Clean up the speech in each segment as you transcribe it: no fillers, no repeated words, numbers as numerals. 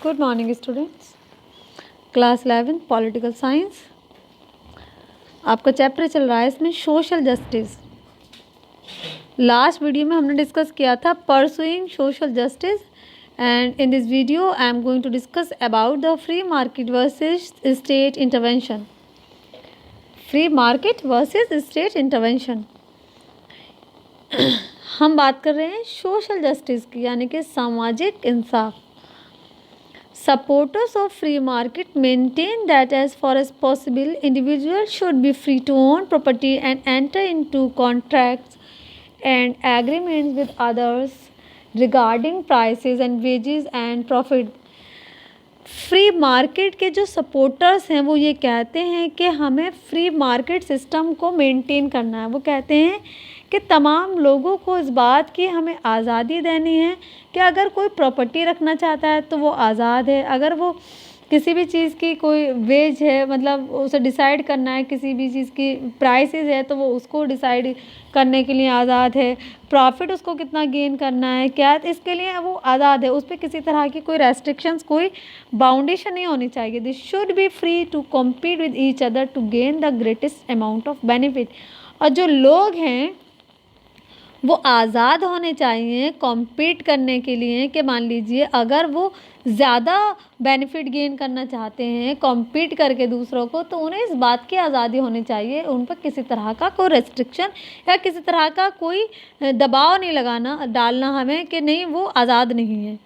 Good morning students. Class 11 political science आपका chapter चल रहा है, इसमें सोशल जस्टिस। लास्ट वीडियो में हमने डिस्कस किया था pursuing social justice, and in this video I am going to discuss about the free market versus state intervention. Free market versus state intervention. हम बात कर रहे हैं सोशल जस्टिस की, यानी कि सामाजिक इंसाफ। Supporters of free market maintain that as far as possible, individuals should be free to own property and enter into contracts and agreements with others regarding prices and wages and profit. Free market के जो supporters हैं वो ये कहते हैं कि हमें free market system को मेंटेन करना है। वो कहते हैं कि तमाम लोगों को इस बात की हमें आज़ादी देनी है कि अगर कोई प्रॉपर्टी रखना चाहता है तो वो आज़ाद है, अगर वो किसी भी चीज़ की कोई वेज है, मतलब उसे डिसाइड करना है, किसी भी चीज़ की प्राइसेस है तो वो उसको डिसाइड करने के लिए आज़ाद है, प्रॉफिट उसको कितना गेन करना है क्या, इसके लिए वो आज़ाद है। उस पर किसी तरह की कोई रेस्ट्रिक्शंस, कोई बाउंडेशन नहीं होनी चाहिए। This should be free to compete with each other to gain the greatest amount of benefit. और जो लोग हैं वो आज़ाद होने चाहिए कॉम्पीट करने के लिए कि मान लीजिए अगर वो ज़्यादा बेनिफिट गेन करना चाहते हैं कॉम्पीट करके दूसरों को, तो उन्हें इस बात की आज़ादी होनी चाहिए, उन पर किसी तरह का कोई रेस्ट्रिक्शन या किसी तरह का कोई दबाव नहीं डालना हमें कि नहीं वो आज़ाद नहीं है।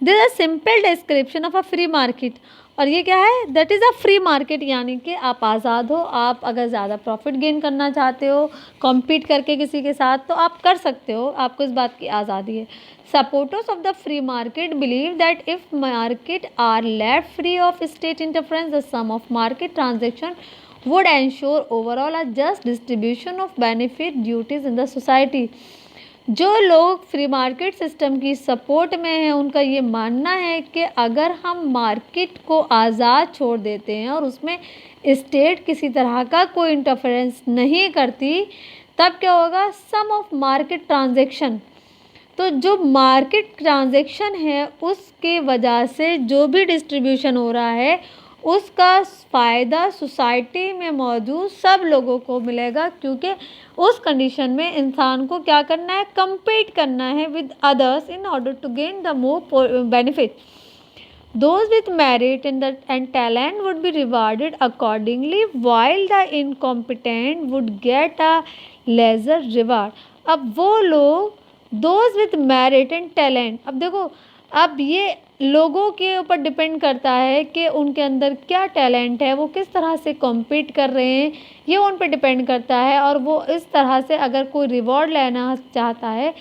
This a simple description of a free market. और ये क्या है? That is a free market, यानी कि आप आज़ाद हो। आप अगर ज़्यादा प्रॉफिट गेन करना चाहते हो कॉम्पीट करके किसी के साथ तो आप कर सकते हो, आपको इस बात की आज़ादी है। Supporters of the free market believe that if market are left free of state interference the sum of market transaction would ensure overall a just distribution of benefit duties in the society। जो लोग free market system की support में हैं उनका ये मानना है कि अगर हम मार्केट को आज़ाद छोड़ देते हैं और उसमें स्टेट किसी तरह का कोई इंटरफेरेंस नहीं करती, तब क्या होगा? सम ऑफ मार्केट ट्रांजैक्शन, तो जो मार्केट ट्रांजैक्शन है उसके वजह से जो भी डिस्ट्रीब्यूशन हो रहा है उसका फ़ायदा सोसाइटी में मौजूद सब लोगों को मिलेगा, क्योंकि उस कंडीशन में इंसान को क्या करना है? compete करना है with others in order to gain the more benefit। Those with merit and talent would be rewarded accordingly, while the incompetent would get a lesser reward। अब वो लोग those with merit and talent, अब देखो, अब ये लोगों के ऊपर डिपेंड करता है कि उनके अंदर क्या टैलेंट है, वो किस तरह से कॉम्पीट कर रहे हैं, ये उन पर डिपेंड करता है। और वो इस तरह से अगर कोई रिवॉर्ड लेना चाहता है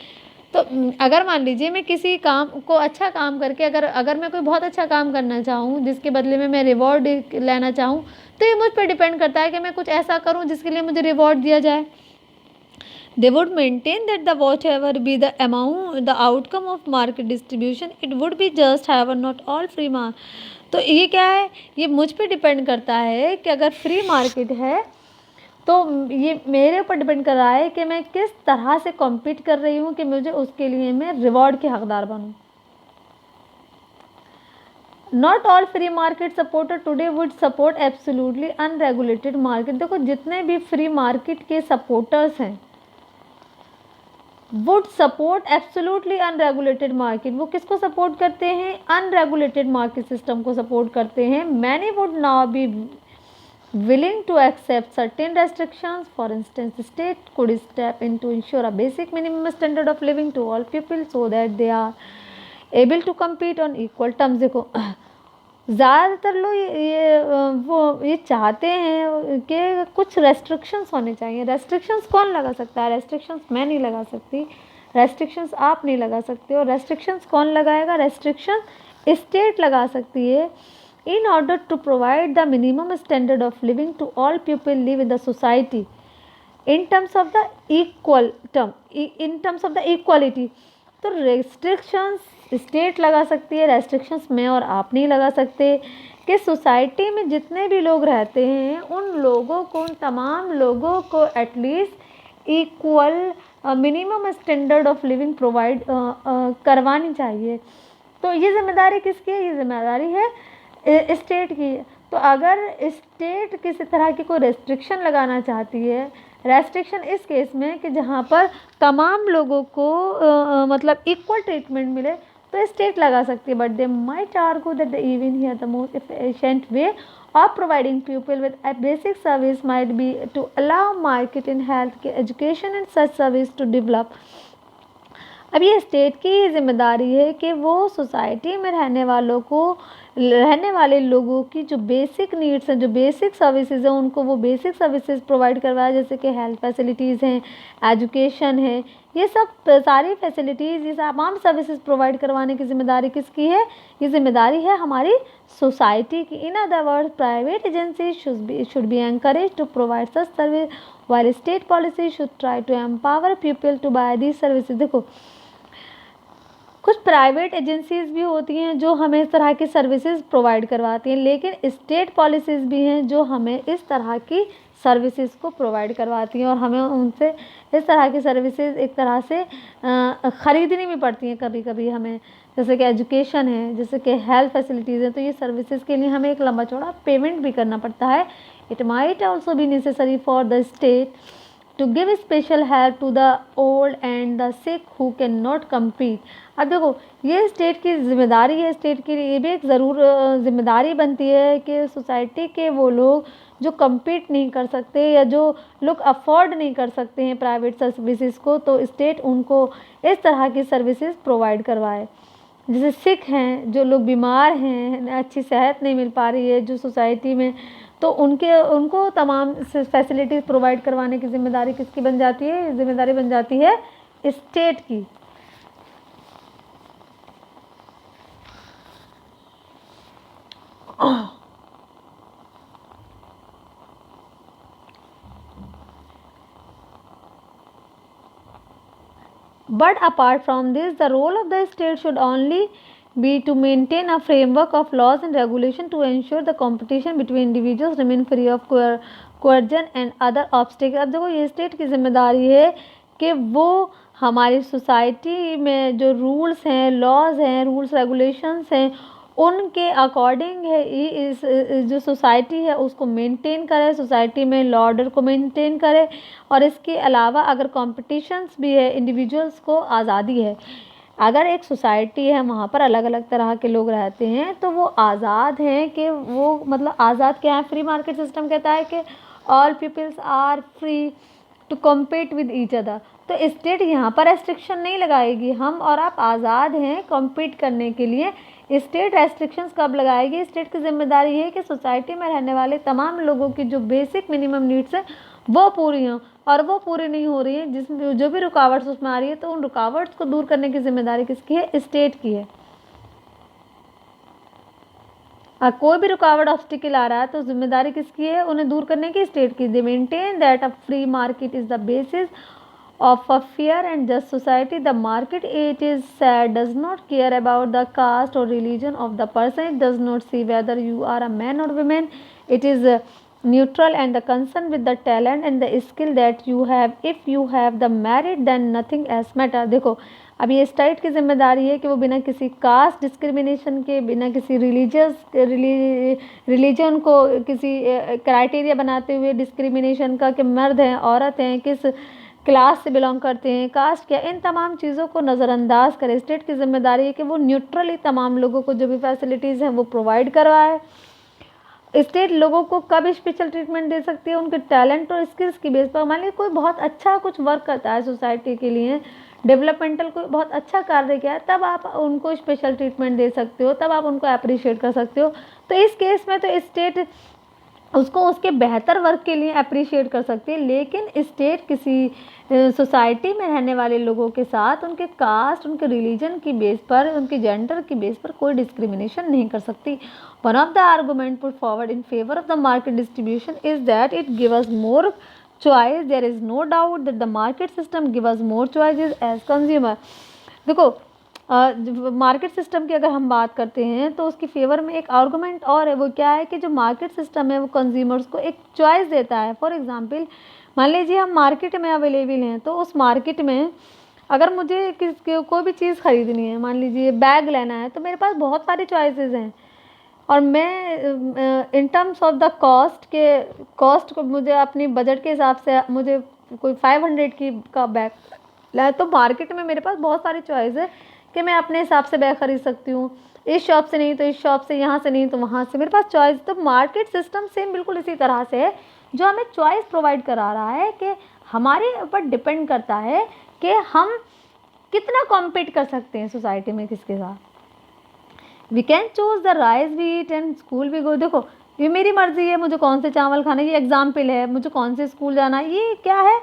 तो अगर मान लीजिए मैं किसी काम को अच्छा काम करके अगर मैं कोई बहुत अच्छा काम करना चाहूँ जिसके बदले में मैं रिवॉर्ड लेना चाहूँ, तो ये मुझ पर डिपेंड करता है कि मैं कुछ ऐसा करूँ जिसके लिए मुझे रिवॉर्ड दिया जाए। They would maintain that the whatever be the amount, the outcome of market distribution, it would be just, however not all free market। तो ये क्या है? ये मुझ पे डिपेंड करता है कि अगर फ्री मार्केट है तो ये मेरे ऊपर डिपेंड कर रहा है कि मैं किस तरह से कॉम्पीट कर रही हूँ कि मुझे उसके लिए मैं रिवॉर्ड के हकदार बनूँ। Not all free market supporter today would support absolutely unregulated market. देखो, जितने भी फ्री मार्केट के सपोर्टर्स हैं would support absolutely unregulated market. वो किसको सपोर्ट करते हैं? अनरेगुलेटेड मार्केट सिस्टम को सपोर्ट करते हैं। Many would now be willing to accept certain restrictions। For instance, the state could step in to ensure a basic minimum standard of living to all people so that they are able to compete on equal terms। देखो, ज़्यादातर लोग ये चाहते हैं कि कुछ restrictions होने चाहिए। रेस्ट्रिक्शंस कौन लगा सकता है? रेस्ट्रिक्शंस मैं नहीं लगा सकती, रेस्ट्रिक्शंस आप नहीं लगा सकते। और रेस्ट्रिक्शंस कौन लगाएगा? रेस्ट्रिक्शन स्टेट लगा सकती है। In order to provide the minimum standard of living to all people live in the society in terms of the equality। तो रेस्ट्रिक्शंस स्टेट लगा सकती है, रेस्ट्रिक्शंस मैं और आप नहीं लगा सकते। कि सोसाइटी में जितने भी लोग रहते हैं उन लोगों को, उन तमाम लोगों को at least equal minimum standard of living provide करवानी चाहिए। तो ये जिम्मेदारी किसकी है? ये जिम्मेदारी है स्टेट की। तो अगर स्टेट किसी तरह की कोई रेस्ट्रिक्शन लगाना चाहती है, रेस्ट्रिक्शन इस केस में कि जहाँ पर तमाम लोगों को मतलब इक्वल ट्रीटमेंट मिले, तो स्टेट लगा सकती है। But they might argue that even here the most efficient way of providing people with a basic service might be to allow market in health care, education and such service to develop। अब ये state की जिम्मेदारी है कि वो society में रहने वाले लोगों की जो बेसिक नीड्स हैं, जो बेसिक सर्विसेज हैं, उनको वो बेसिक सर्विसेज प्रोवाइड करवाए, जैसे कि हेल्थ फैसिलिटीज़ हैं, एजुकेशन है, ये सब सारी फैसिलिटीज़, ये तमाम सर्विसेज प्रोवाइड करवाने की जिम्मेदारी किसकी है? ये जिम्मेदारी है हमारी सोसाइटी की। In other words, private agency should be encourage to provide such service while state policy should try to empower people to buy these services। देखो, कुछ प्राइवेट एजेंसीज भी होती हैं जो हमें इस तरह की सर्विसेज प्रोवाइड करवाती हैं, लेकिन स्टेट पॉलिसीज़ भी हैं जो हमें इस तरह की सर्विसेज को प्रोवाइड करवाती हैं, और हमें उनसे इस तरह की सर्विसेज एक तरह से ख़रीदनी भी पड़ती हैं कभी कभी हमें, जैसे कि एजुकेशन है, जैसे कि हेल्थ फैसिलिटीज़ हैं। तो ये सर्विसेज के लिए हमें एक लंबा चौड़ा पेमेंट भी करना पड़ता है। It might also be necessary for the state to give special help to the old and the sick who cannot compete। अब देखो, ये स्टेट की जिम्मेदारी है, स्टेट की ये भी एक ज़रूर जिम्मेदारी बनती है कि सोसाइटी के वो लोग जो compete नहीं कर सकते या जो लोग अफोर्ड नहीं कर सकते हैं प्राइवेट सर्विसेज को, तो स्टेट उनको इस तरह की सर्विसेज प्रोवाइड करवाए। जैसे सिक हैं, जो लोग बीमार हैं, अच्छी सेहत नहीं मिल पा रही है जो सोसाइटी में, तो उनको तमाम फैसिलिटीज़ प्रोवाइड करवाने की जिम्मेदारी किसकी बन जाती है? जिम्मेदारी बन जाती है स्टेट की। But apart from this, the role of the state should only be to maintain a framework of laws and regulation to ensure the competition between individuals remain free of coercion and other obstacles। अब देखो, ये state की जिम्मेदारी है कि वो हमारी society में जो रूल्स हैं, लॉज हैं, रूल्स रेगुलेशंस हैं, उनके अकॉर्डिंग है इस जो सोसाइटी है उसको मेंटेन करे, सोसाइटी में लॉ ऑर्डर को मेंटेन करे। और इसके अलावा अगर कॉम्पिटिशन्स भी है, इंडिविजुअल्स को आज़ादी है। अगर एक सोसाइटी है, वहाँ पर अलग अलग तरह के लोग रहते हैं, तो वो आज़ाद हैं कि वो मतलब आज़ाद क्या है? फ्री मार्केट सिस्टम कहता है कि all peoples are free to compete with each other. तो स्टेट यहाँ पर रेस्ट्रिक्शन नहीं लगाएगी, हम और आप आज़ाद हैं कम्पीट करने के लिए। स्टेट रेस्ट्रिक्शंस कब लगाएगी? स्टेट की जिम्मेदारी है कि सोसाइटी में रहने वाले तमाम लोगों की जो बेसिक मिनिमम नीड्स हैं वो पूरी हों, और वो पूरी नहीं हो रही है, जिसमें जो भी रुकावट्स उसमें आ रही है, तो उन रुकावट्स को दूर करने की जिम्मेदारी किसकी है? स्टेट की है। कोई भी रुकावट ऑब्स्टिकल आ रहा है तो जिम्मेदारी किसकी है? उन्हें दूर करने की स्टेट की। दे maintain that a free market is the basis of a fair and just society। The market, it is said, does not care about the caste or religion of the person। It does not see whether you are a man or woman। It is neutral and the concern with the talent and the skill that you have। If you have the merit then nothing else matter। देखो, अब ये state की जिम्मेदारी है कि वो बिना किसी कास्ट डिस्क्रिमिनेशन के, बिना किसी रिलीजन को किसी क्राइटेरिया बनाते हुए डिस्क्रिमिनेशन का कि मर्द हैं, औरत हैं, किस क्लास से बिलोंग करते हैं, कास्ट क्या, इन तमाम चीज़ों को नज़रअंदाज करें। स्टेट की जिम्मेदारी है कि वो न्यूट्रली तमाम लोगों को जो भी फैसिलिटीज़ हैं वो प्रोवाइड करवाए। स्टेट लोगों को कब स्पेशल ट्रीटमेंट दे सकती है? उनके टैलेंट और स्किल्स की बेस पर। मान लीजिए कोई बहुत अच्छा कुछ वर्क करता है सोसाइटी के लिए, डेवलपमेंटल कोई बहुत अच्छा कार्य किया है, तब आप उनको स्पेशल ट्रीटमेंट दे सकते हो, तब आप उनको अप्रिशिएट कर सकते हो। तो इस केस में तो स्टेट उसको उसके बेहतर वर्क के लिए अप्रिशिएट कर सकती है, लेकिन स्टेट किसी सोसाइटी में रहने वाले लोगों के साथ उनके कास्ट, उनके रिलीजन की बेस पर, उनके जेंडर की बेस पर कोई डिस्क्रिमिनेशन नहीं कर सकती। One of the argument put forward in favour of the market distribution is that it give us more choice. There is no doubt that the market system give us more choices as consumer. देखो, market system की अगर हम बात करते हैं तो उसकी favour में एक आर्गूमेंट और है, वो क्या है कि जो मार्केट सिस्टम है वो कंज्यूमर्स को एक चॉइस देता है। फॉर एग्जांपल, मान लीजिए हम मार्केट में अवेलेबल हैं, तो उस मार्केट में अगर मुझे कोई भी चीज़ ख़रीदनी है, मान लीजिए बैग लेना है, तो मेरे पास बहुत सारी चॉइसेस हैं और मैं in terms of the cost को मुझे अपनी बजट के हिसाब से मुझे कोई 500 की का बैग लाए, तो मार्केट में मेरे पास बहुत सारी चॉइस है कि मैं अपने हिसाब से बैग ख़रीद सकती हूँ। इस शॉप से नहीं तो इस शॉप से, यहाँ से नहीं तो वहाँ से, मेरे पास चॉइस। तो मार्केट सिस्टम सेम बिल्कुल इसी तरह से है, जो हमें चॉइस प्रोवाइड करा रहा है कि हमारे ऊपर डिपेंड करता है कि हम कितना कॉम्पीट कर सकते हैं सोसाइटी में किसके साथ। We can choose the rice we eat and school we go. देखो ये मेरी मर्ज़ी है मुझे कौन से चावल खाना है, ये एग्जाम्पल है, मुझे कौन से स्कूल जाना है ये क्या है,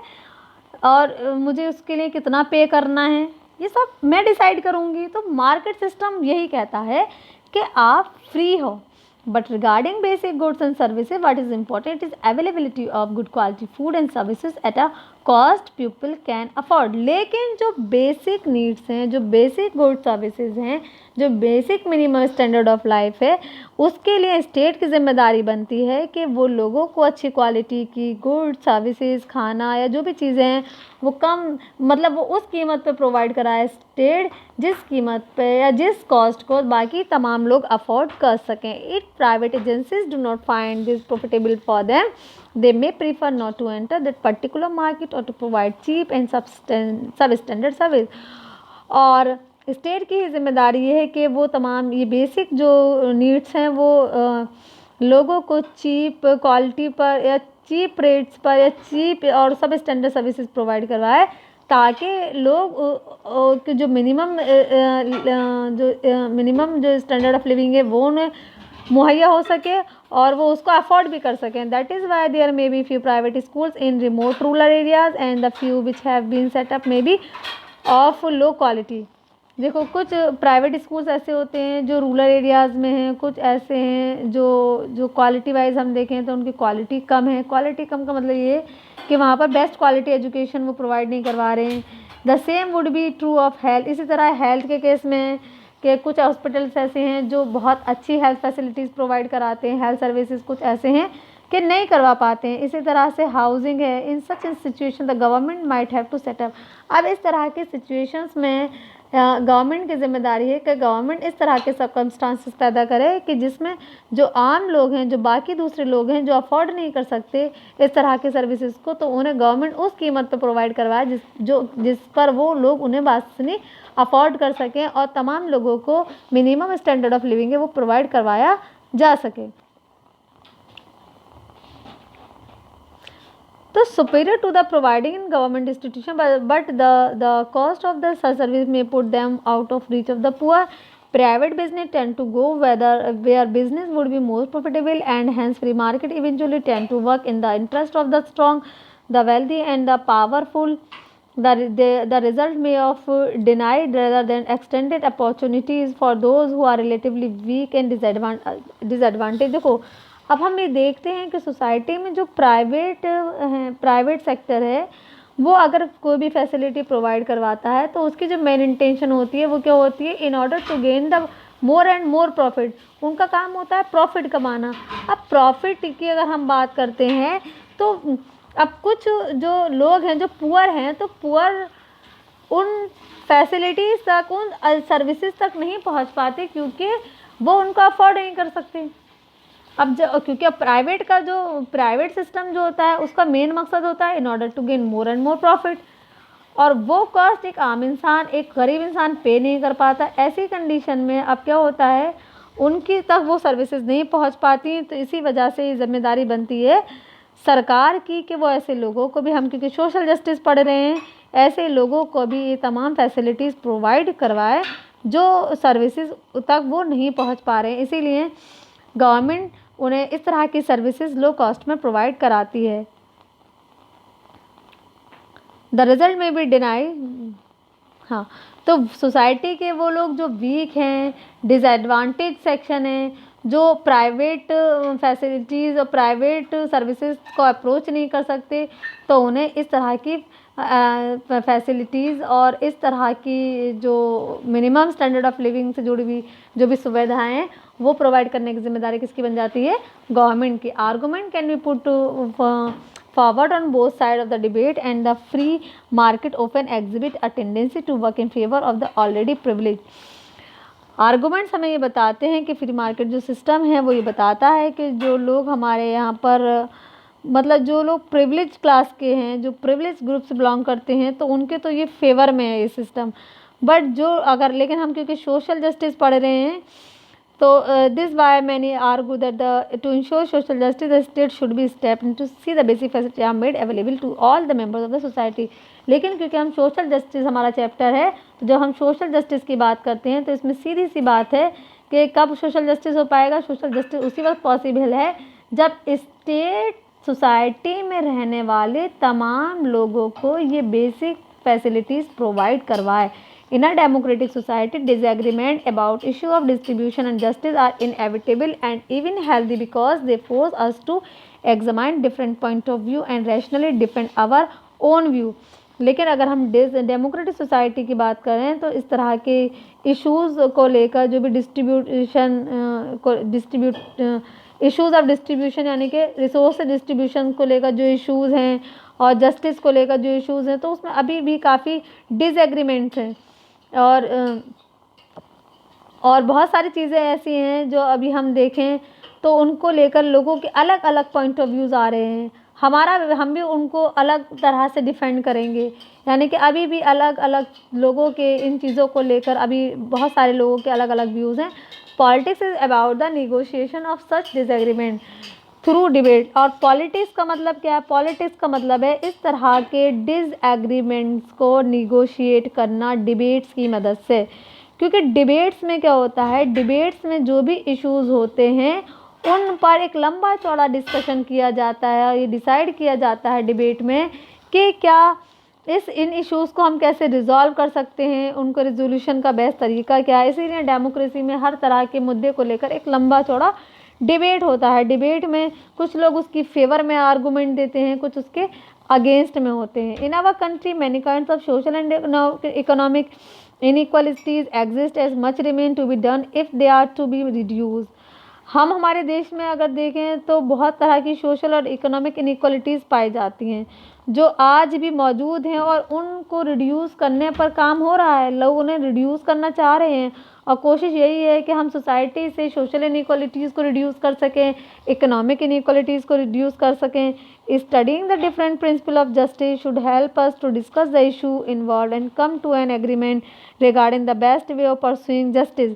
और मुझे उसके लिए कितना पे करना है, ये सब मैं डिसाइड करूँगी। तो मार्केट सिस्टम यही कहता है कि आप फ्री हो, but regarding basic goods and services what is important is availability of good quality food and services at a cost people can afford. लेकिन जो बेसिक नीड्स हैं, जो बेसिक गुड सर्विसेज हैं, जो basic minimum standard of life है, उसके लिए state की जिम्मेदारी बनती है कि वो लोगों को अच्छी क्वालिटी की गुड सर्विसेज, खाना या जो भी चीज़ें हैं वो कम, मतलब वो उस कीमत पे प्रोवाइड कराए स्टेट जिस कीमत पे या जिस कॉस्ट को बाकी तमाम लोग अफोर्ड कर सकें। It private agencies do not find this profitable for them, they may prefer not to enter that particular market or to provide cheap and substandard service। और स्टेट की जिम्मेदारी ये है कि वो तमाम ये बेसिक जो नीड्स हैं वो लोगों को चीप क्वालिटी पर या चीप रेट्स पर या चीप और सब स्टैंडर्ड सर्विसेज प्रोवाइड करवाए, ताकि लोग जो मिनिमम जो स्टैंडर्ड ऑफ लिविंग है वो उन्हें मुहैया हो सके और वो उसको अफोर्ड भी कर सकें। That is why there may be few private schools in remote rural areas and the few which have been set up may be of low quality. देखो कुछ प्राइवेट स्कूल्स ऐसे होते हैं जो रूरल एरियाज़ में हैं, कुछ ऐसे हैं जो क्वालिटी वाइज हम देखें तो उनकी क्वालिटी कम है। क्वालिटी कम का मतलब ये कि वहाँ पर बेस्ट क्वालिटी एजुकेशन वो प्रोवाइड नहीं करवा रहे हैं। The same would be true of health. इसी तरह हेल्थ के केस में कि कुछ हॉस्पिटल्स ऐसे हैं जो बहुत अच्छी हेल्थ फैसिलिटीज़ प्रोवाइड कराते हैं, हेल्थ सर्विसेज कुछ ऐसे हैं कि नहीं करवा पाते हैं। इसी तरह से हाउसिंग है। In such in situation the government might have to set up. अब इस तरह के सिचुएशंस में गवर्नमेंट की जिम्मेदारी है कि गवर्नमेंट इस तरह के सर्कमस्टांसेस पैदा करे कि जिसमें जो आम लोग हैं, जो बाकी दूसरे लोग हैं जो अफोर्ड नहीं कर सकते इस तरह के सर्विसेज को, तो उन्हें गवर्नमेंट उस कीमत पर प्रोवाइड करवाए जिस पर वो लोग उन्हें बासानी अफोर्ड कर सकें और तमाम लोगों को मिनिमम स्टैंडर्ड ऑफ लिविंग है वो प्रोवाइड करवाया जा सके। तो superior to the providing in government institution, but the cost of the service may put them out of reach of the poor. Private business tend to go where business would be more profitable, and hence free market eventually tend to work in the interest of the strong, the wealthy and the powerful. The result may of denied rather than extended opportunities for those who are relatively weak and disadvantaged। देखो अब हम ये देखते हैं कि society में जो private sector है वो अगर कोई भी फैसिलिटी प्रोवाइड करवाता है तो उसकी जो मेन इंटेंशन होती है वो क्या होती है, in order to gain the more and more profit. उनका काम होता है प्रॉफिट कमाना। अब प्रॉफिट की अगर हम बात करते हैं तो अब कुछ जो लोग हैं जो पुअर हैं, तो पुअर उन फैसिलिटीज़ तक, उन सर्विसेज तक नहीं पहुंच पाते क्योंकि वो उनको अफोर्ड नहीं कर सकते। अब क्योंकि प्राइवेट का जो प्राइवेट सिस्टम जो होता है उसका मेन मकसद होता है in order to gain more and more profit, और वो कॉस्ट एक आम इंसान, एक गरीब इंसान पे नहीं कर पाता। ऐसी कंडीशन में अब क्या होता है, उनकी तक वो सर्विसेज नहीं पहुंच पाती। तो इसी वजह से ये जिम्मेदारी बनती है सरकार की कि वो ऐसे लोगों को भी, हम क्योंकि सोशल जस्टिस पढ़ रहे हैं, ऐसे लोगों को भी ये तमाम फैसिलिटीज़ प्रोवाइड करवाए जो सर्विसेज तक वो नहीं पहुँच पा रहे हैं। इसीलिए गवर्नमेंट उन्हें इस तरह की सर्विसेज लो कॉस्ट में प्रोवाइड कराती है। द रिजल्ट में भी डिनाई। हाँ, तो सोसाइटी के वो लोग जो वीक हैं, डिसएडवांटेज सेक्शन हैं, जो प्राइवेट फैसिलिटीज़ और प्राइवेट सर्विसेज को अप्रोच नहीं कर सकते, तो उन्हें इस तरह की फैसिलिटीज़ और इस तरह की जो मिनिमम स्टैंडर्ड ऑफ लिविंग से जुड़ी हुई जो भी सुविधाएं हैं वो प्रोवाइड करने की जिम्मेदारी किसकी बन जाती है, गवर्नमेंट की। Argument can be put forward on both sides of the debate, and the free market often exhibit a tendency to work in favor of the already privileged. Arguments हमें ये बताते हैं कि फ्री मार्केट जो system है वो ये बताता है कि जो लोग हमारे यहाँ पर मतलब जो लोग प्रिविलेज क्लास के हैं, जो प्रिविलेज ग्रुप से बिलोंग करते हैं, तो उनके तो ये फेवर में है ये सिस्टम। बट जो अगर लेकिन हम क्योंकि सोशल जस्टिस पढ़ रहे हैं, तो this why many argue that the to ensure social justice the state should be step in to see the basic facility are made available to all the members of the society. लेकिन क्योंकि हम social justice हमारा chapter है, तो जब हम social justice की बात करते हैं तो इसमें सीधी सी बात है कि कब सोशल जस्टिस हो पाएगा। सोशल जस्टिस उसी वक्त पॉसिबल है जब स्टेट सोसाइटी में रहने वाले तमाम लोगों को ये बेसिक फैसिलिटीज़ प्रोवाइड करवाए। In a democratic society, disagreement about issue of distribution and justice are inevitable and even healthy because they force us to examine different point of view and rationally defend our own view. लेकिन अगर हम democratic society की बात करें तो इस तरह के इश्यूज़ को लेकर जो भी इश्यूज़ ऑफ डिस्ट्रीब्यूशन यानी कि रिसोर्स डिस्ट्रीब्यूशन को लेकर जो इश्यूज़ हैं और जस्टिस को लेकर जो इश्यूज़ हैं, तो उसमें अभी भी काफ़ी डिसएग्रीमेंट्स हैं और बहुत सारी चीज़ें ऐसी हैं जो अभी हम देखें तो उनको लेकर लोगों के अलग अलग पॉइंट ऑफ व्यूज़ आ रहे हैं। हम भी उनको अलग तरह से डिफेंड करेंगे, यानी कि अभी भी अलग अलग लोगों के इन चीज़ों को लेकर अभी बहुत सारे लोगों के अलग अलग व्यूज़ हैं। Politics is about the negotiation of such disagreement through debate. और पॉलिटिक्स का मतलब क्या है? पॉलिटिक्स का मतलब है इस तरह के डिसएग्रीमेंट्स को निगोशिएट करना डिबेट्स की मदद से। क्योंकि डिबेट्स में क्या होता है, डिबेट्स में जो भी इश्यूज़ होते हैं उन पर एक लंबा चौड़ा डिस्कशन किया जाता है। ये डिसाइड किया जाता है डिबेट में कि क्या इन इश्यूज़ को हम कैसे रिजॉल्व कर सकते हैं, उनको रिजोल्यूशन का बेस्ट तरीका क्या है। इसीलिए डेमोक्रेसी में हर तरह के मुद्दे को लेकर एक लंबा चौड़ा डिबेट होता है। डिबेट में कुछ लोग उसकी फेवर में आर्गूमेंट देते हैं, कुछ उसके अगेंस्ट में होते हैं। In our country many kinds of social and economic inequalities exist as much remain to be done if they are to be reduce. हम हमारे देश में अगर देखें तो बहुत तरह की सोशल और इकोनॉमिक इनइक्वालिटीज़ पाई जाती हैं जो आज भी मौजूद हैं और उनको रिड्यूस करने पर काम हो रहा है। लोग उन्हें रिड्यूस करना चाह रहे हैं और कोशिश यही है कि हम सोसाइटी से सोशल इनइक्वालिटीज़ को रिड्यूस कर सकें, इकोनॉमिक इनइक्वालिटीज़ को रिड्यूस कर सकें। Studying the different principle of justice should help us to discuss the issue involve and come to an agreement regarding the best way of pursuing justice.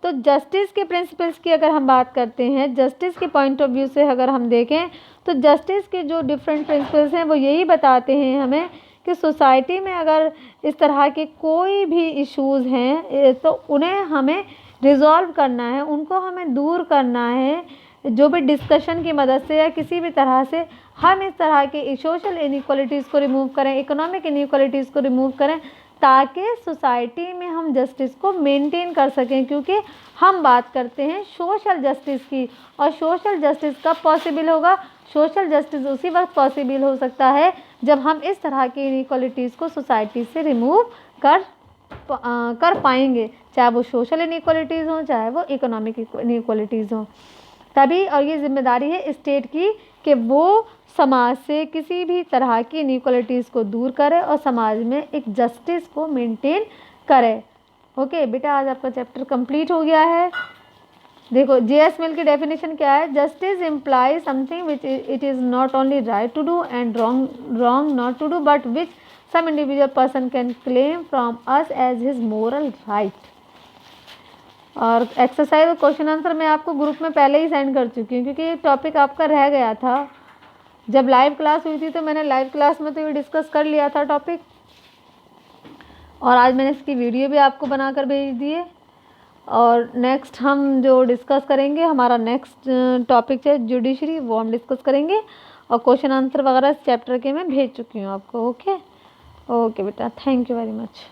तो justice के principles की अगर हम बात करते हैं, जस्टिस के पॉइंट ऑफ व्यू से अगर हम देखें तो जस्टिस के जो डिफरेंट प्रिंसिपल्स हैं वो यही बताते हैं हमें कि सोसाइटी में अगर इस तरह के कोई भी इश्यूज़ हैं तो उन्हें हमें रिज़ॉल्व करना है, उनको हमें दूर करना है, जो भी डिस्कशन की मदद से या किसी भी तरह से हम इस तरह के सोशल इनइक्वालिटीज़ को रिमूव करें, इकोनॉमिक इनइक्वालिटीज़ को रिमूव करें, ताकि सोसाइटी में हम जस्टिस को मेंटेन कर सकें। क्योंकि हम बात करते हैं सोशल जस्टिस की, और सोशल जस्टिस कब पॉसिबल होगा? सोशल जस्टिस उसी वक्त पॉसिबल हो सकता है जब हम इस तरह की इनइक्वालिटीज़ को सोसाइटी से रिमूव कर पाएंगे, चाहे वो सोशल इनइक्वालिटीज़ हों, चाहे वो इकोनॉमिक इनइक्वालिटीज़ हों। तभी और ये जिम्मेदारी है स्टेट की कि वो समाज से किसी भी तरह की इनइक्वालिटीज़ को दूर करे और समाज में एक जस्टिस को मेंटेन करे। ओके बेटा, आज आपका चैप्टर कंप्लीट हो गया है। देखो J.S. मिल की डेफिनेशन क्या है? Justice imply something which it is not only right to do and wrong not to do, but which some individual person can claim from us as his moral right. और exercise और question answer मैं आपको group में पहले ही send कर चुकी हूँ, क्योंकि ये टॉपिक आपका रह गया था। जब लाइव क्लास हुई थी तो मैंने लाइव क्लास में तो ये डिस्कस कर लिया था टॉपिक, और आज मैंने इसकी वीडियो भी आपको बनाकर भेज दी है। और नेक्स्ट हम जो डिस्कस करेंगे, हमारा नेक्स्ट टॉपिक है जुडिशरी, वो हम डिस्कस करेंगे। और क्वेश्चन आंसर वगैरह इस चैप्टर के मैं भेज चुकी हूँ आपको। ओके बेटा, थैंक यू वेरी मच।